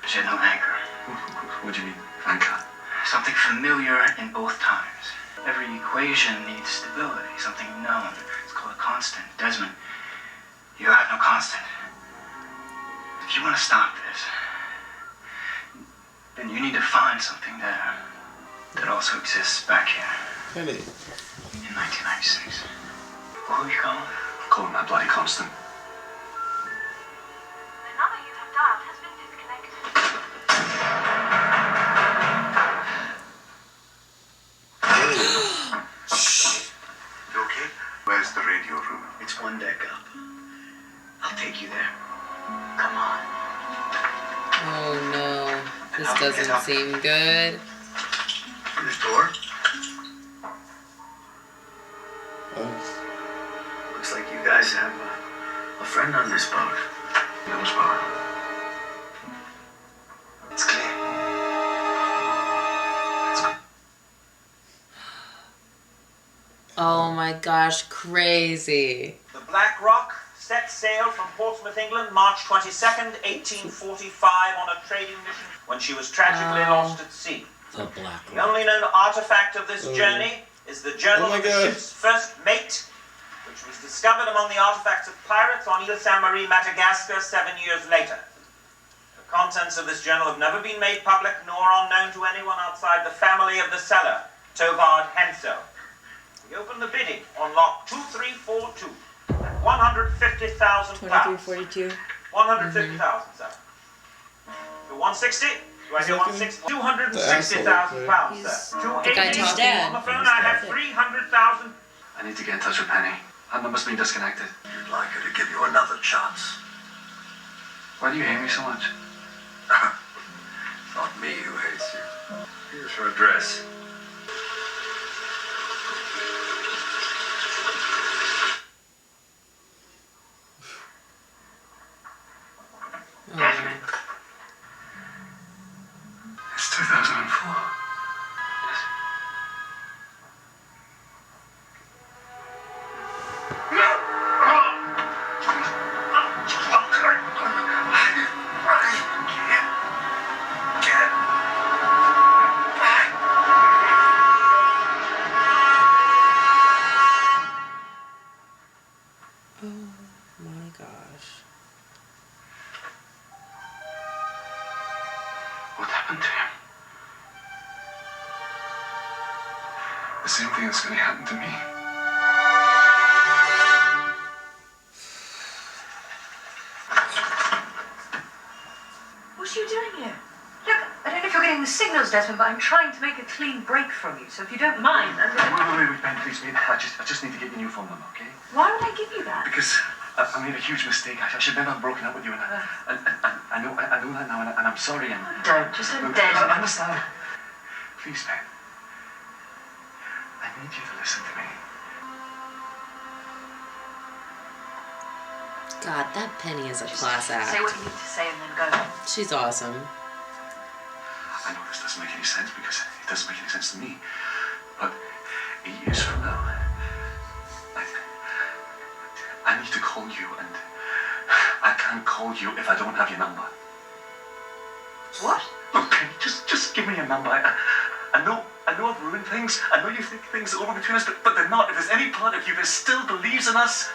She had no anchor. What do you mean, anchor? Something familiar in both times. Every equation needs stability, something known. It's called a constant. Desmond, you have no constant. If you want to stop this, then you need to find something there that also exists back here. Penny. In 1996. Well, who are you calling? Calling that bloody constant. The number you have dialed has been disconnected. You okay? Where's the radio room? It's one deck up. I'll take you there. Come on. Oh no, this doesn't seem good. This door? Oh. Looks like you guys have a friend on this boat. No spar. It's clear. Oh my gosh, crazy. The Black Rock set sail from Portsmouth, England, March 22nd, 1845, on a trading mission when she was tragically lost at sea. The Black The Rock. only known artifact of this journey is the journal of the ship's first mate, which was discovered among the artifacts of pirates on Ile Saint-Marie, Madagascar, 7 years later. The contents of this journal have never been made public nor unknown to anyone outside the family of the seller, Tovard Hensel. We open the bidding on lot 2342 at £150,000. 2342. 150,000, sir. To 160? Do I hear 160? £260,000, sir. The guy 280? talking. On the phone, I have 300,000. I need to get in touch with Penny. That number's been disconnected. You'd like her to give you another chance. Why do you hate me so much? Not me who hates you. Here's her address. It's 2004. Oh my gosh. What happened to him? The same thing that's going to happen to me. What's you doing here? Look, I don't know if you're getting the signals, Desmond, but I'm trying to make a clean break from you. So if you don't mind, I'm going to... Wait, Ben, please, mate. I just need to get your new phone number, okay? Why would I give you that? Because I made a huge mistake. I should never have broken up with you, and I know that now, and I'm sorry. Don't. Just I'm dead. I understand. Please, Ben. I need you to listen to me. God, that Penny is a class act. Say what you need to say and then go. She's awesome. I know this doesn't make any sense because it doesn't make any sense to me. But 8 years from now, I need to call you, and I can't call you if I don't have your number. What? Look, Penny, just give me your number. I know I've ruined things. I know you think things are over between us, but they're not. If there's any part of you that still believes in us,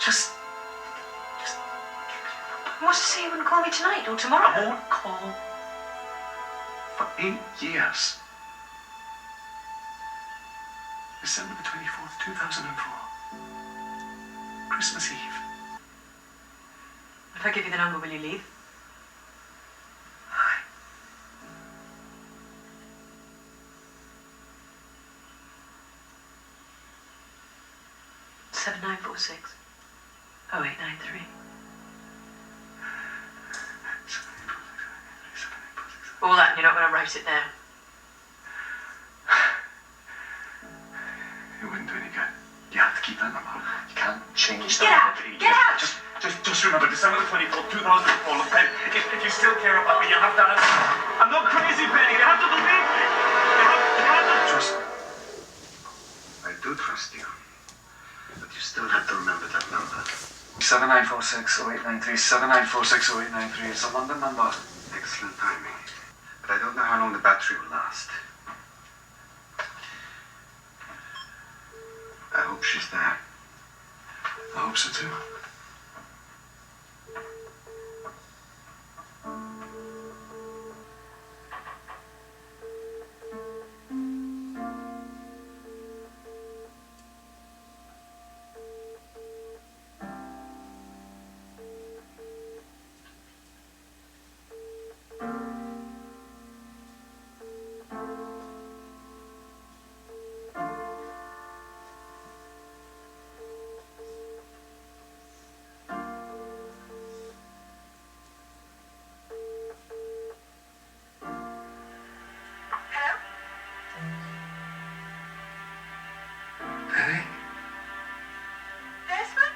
just give me your number. What's to say you wouldn't call me tonight or tomorrow? I won't call for 8 years. December the 24th, 2004. Christmas Eve. If I give you the number, will you leave? Aye. Seven 946 0893. All that, and you're not going to write it down. It wouldn't do any good. You have to keep that number. You can't change Just that. get out! Get out! Just remember, December the 24th, 2004. Look, Ben, if you still care about me, you have to... I'm not crazy, Penny. You have to believe me. You have to trust me. I do trust you. But you still have to remember that number. 7946 79460893. 79460893. It's a London number. Excellent timing. But I don't know how long the battery will last. I hope she's there. I hope so too. Penny? Desmond?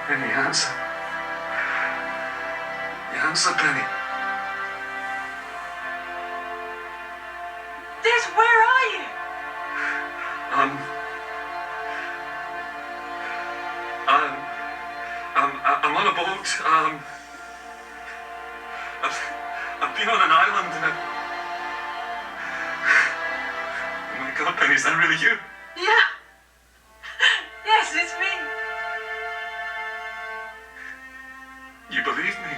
Penny, answer. Answer, Penny. Des, where are you? I'm on a boat. I've been on an island and oh my God, Penny, is that really you? Yeah. Yes, it's me. You believe me?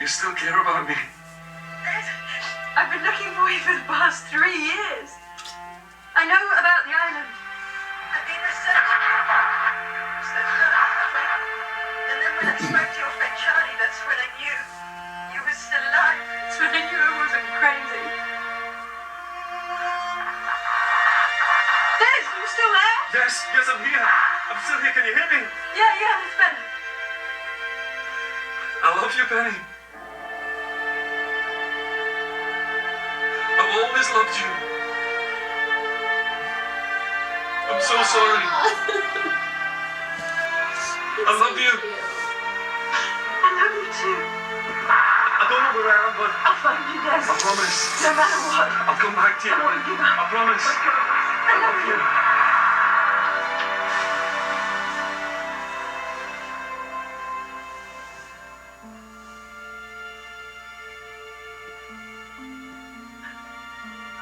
You still care about me? I've been looking for you for the past 3 years. I know about the island. I've been researching it. And then when I spoke to your friend Charlie, that's when I knew you were still alive. That's when I knew I wasn't crazy. Des, you still there? Yes, I'm here. I'm still here. Can you hear me? Yeah, it's better. I love you, Penny. I've always loved you. I'm so sorry. I love you. I love you too. I don't know where I am, but I'll find you, Des. I promise. No matter what. I'll come back to you. I won't give up. I promise. I love you.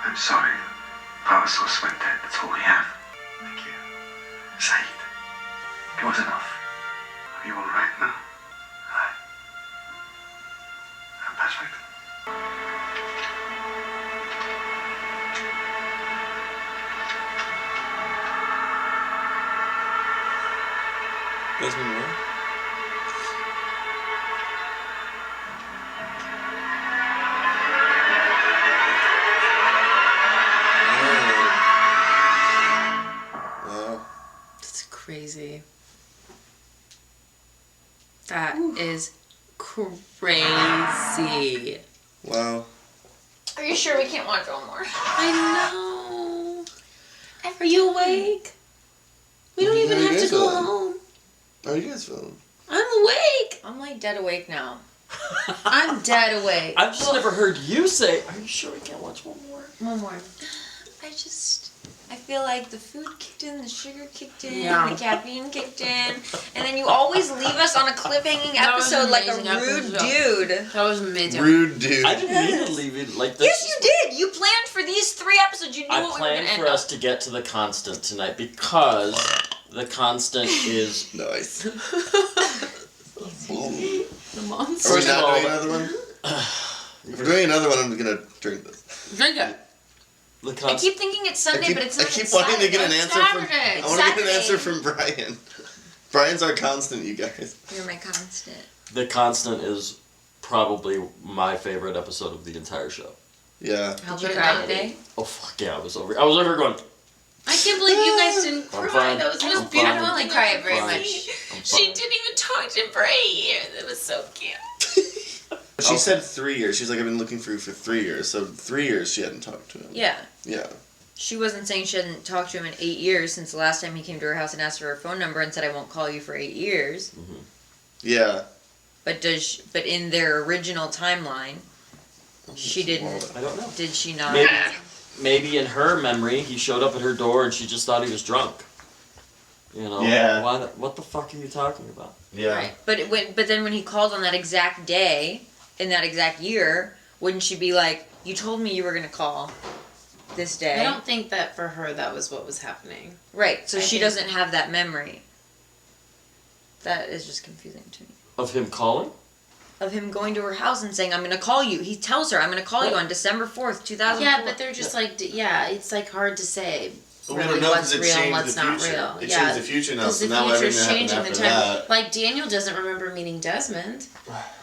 I'm sorry. Power source went dead. That's all we have. Thank you. Said. It was enough. Are you all right now? Aye. I'm perfect. Desmond what? Wow. That's crazy. That is crazy. Wow. Are you sure we can't watch one more? I know. Are you awake? We don't How even you have to guys go feeling? home. How are you guys feeling? I'm awake. I'm like dead awake now. I'm dead awake. I've just never heard you say, are you sure we can't watch one more? One more. I feel like the food kicked in, the sugar kicked in, Yeah. the caffeine kicked in, and then you always leave us on a cliffhanging That was episode like a amazing rude episode. dude. That was amazing. Rude dude. I didn't mean to leave it like this. Yes, you did. You planned for these 3 episodes. You knew I what we were planned gonna for end us up. to get to the constant tonight because the constant is... Nice. The monster. Are we First of not all, doing another one? If we're doing another one, I'm gonna drink this. Drink it. The I constant... keep thinking it's Sunday, but it's I not. keep It's wanting to Saturday. get an answer from. Saturday. I want to get an answer Saturday. from Brian. Brian's our constant, you guys. You're my constant. The constant is probably my favorite episode of the entire show. Yeah. Did you cry today? Oh fuck yeah, I was over going, I can't believe you guys didn't I'm cry. fine. That was the I'm most beautiful fine. I thing cry I've very ever much. seen. I'm She fine. didn't even talk to him for 8 years. It was so cute. She said 3 years. She's like, I've been looking for you for 3 years. So 3 years she hadn't talked to him. Yeah. Yeah. She wasn't saying she hadn't talked to him in 8 years since the last time he came to her house and asked for her phone number and said, I won't call you for 8 years. Yeah. But but in their original timeline, she didn't. I don't know. Did she not? Maybe in her memory, he showed up at her door and she just thought he was drunk. You know? Yeah. What the fuck are you talking about? Yeah. Right. But then when he called on that exact day, in that exact year, wouldn't she be like, you told me you were going to call this day? I don't think that for her that was what was happening. Right, so I she think- doesn't have that memory. That is just confusing to me. Of him calling? Of him going to her house and saying, I'm going to call you. He tells her, I'm going to call you on December 4th, 2004. Yeah, but they're just like, it's like hard to say. But we really don't know what's because it real and changed what's the not future. real. It Yeah, changed the future now, because so the now future's everything changing happened the after time. that. Like Daniel doesn't remember meeting Desmond,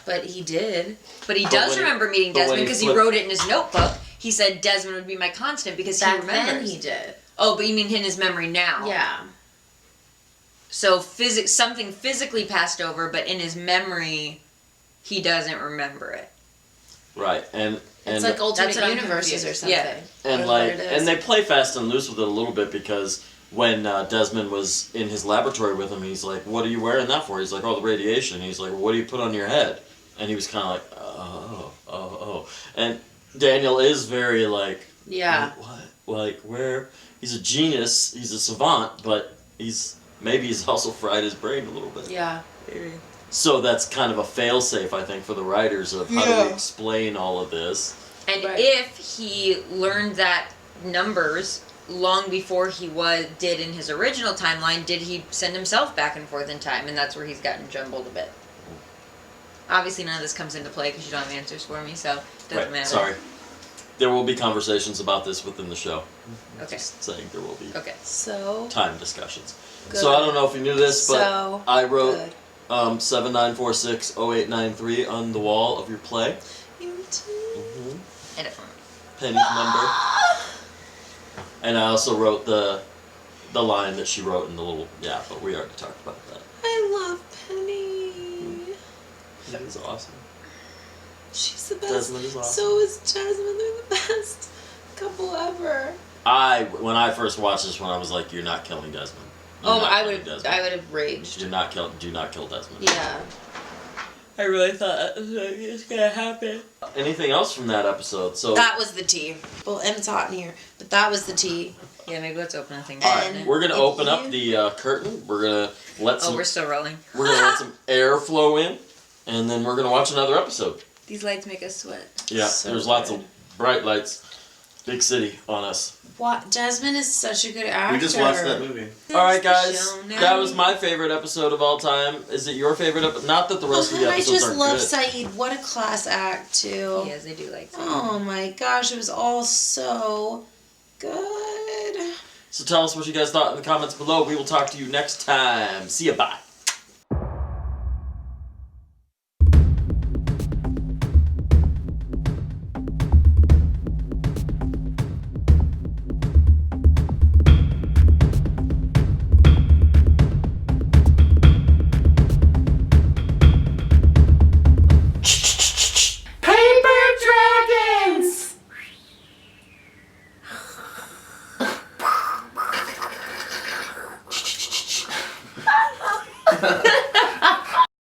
but he did. But he But does when he- remember meeting but when Desmond he because he flipped- wrote it in his notebook. He said Desmond would be my constant because he Back remembers. then he did. Oh, but you mean in his memory now? Yeah. So something physically passed over, but in his memory, he doesn't remember it. Right, and It's like alternate That's what I'm universes or confused. something. Yeah. and Or like what it is. and they play fast and loose with it a little bit because when Desmond was in his laboratory with him, he's like, "What are you wearing that for?" He's like, "Oh, the radiation." He's like, "What do you put on your head?" And he was kind of like, "Oh." And Daniel is very like, Yeah. What? Like where? He's a genius. He's a savant, but maybe he's also fried his brain a little bit. Yeah. So that's kind of a failsafe, I think, for the writers of how do we explain all of this. And Right. if he learned that numbers long before he did in his original timeline, did he send himself back and forth in time? And that's where he's gotten jumbled a bit. Obviously, none of this comes into play because you don't have answers for me, so it doesn't matter. Sorry. There will be conversations about this within the show. Okay. Just saying there will be Okay. So time discussions. Good. So I don't know if you knew this, but So I wrote good. 79460893 on the wall of your play. You too. Edit for me. Penny's number. And I also wrote the line that she wrote in the little but we already talked about that. I love Penny. That is awesome. She's the best. Desmond is awesome. So is Desmond. They're the best couple ever. When I first watched this one, I was like, "You're not killing Desmond." You're not I killing would Desmond. have raged. Do not kill Desmond. Yeah. I really thought it was gonna happen. Anything else from that episode? So That was the tea. Well, and it's hot in here, but that was the tea. Yeah, maybe let's open a thing. all right, And we're gonna if open you- up the curtain. We're gonna let some. We're still rolling. We're gonna let some air flow in, and then we're gonna watch another episode. These lights make us sweat. Yeah, So there's lots good. of bright lights, big city on us. What? Desmond is such a good actor. We just watched that movie. All right, guys, show now. that was my favorite episode of all time. Is it your favorite episode? Not that the rest of the I episodes just aren't love good. Saeed. What a class act, too. Yes, they do like that. Oh my gosh, it was all so good. So tell us what you guys thought in the comments below. We will talk to you next time. See ya, bye.